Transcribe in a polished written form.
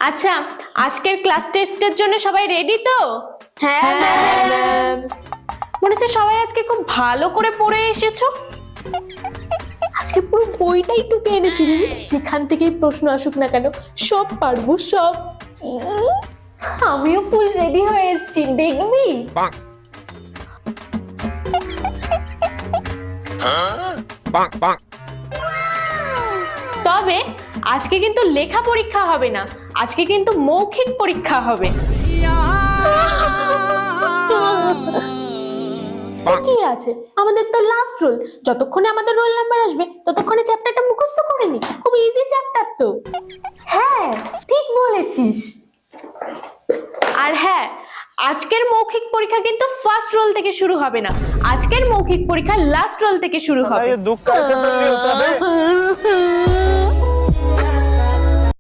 আচ্ছা, আজকের ক্লাস টেস্টের জন্য সবাই রেডি তো? হ্যাঁ ম্যাম। মনে হচ্ছে সবাই আজকে খুব ভালো করে পড়ে এসেছো। আজকে পুরো বইটাই টুকে এনেছি রে, যেখান থেকেই প্রশ্ন আসুক না কেন সব পারবো সব। আমিও ফুল রেডি হয়ে এসেছি, দেখবি? তবে আজকে কিন্তু লেখা পরীক্ষা হবে না, আজকে কিন্তু মৌখিক পরীক্ষা হবে। কি আছে, আমাদের তো লাস্ট রোল, যতক্ষণে আমাদের রোল নাম্বার আসবে ততক্ষণে চ্যাপ্টারটা মুখস্থ করে নি। খুব ইজি চ্যাপ্টার তো। হ্যাঁ ঠিক বলেছিস। আর হ্যাঁ, আজকের মৌখিক পরীক্ষা কিন্তু ফার্স্ট রোল থেকে শুরু হবে না, আজকের মৌখিক পরীক্ষা লাস্ট রোল থেকে শুরু হবে। दुख का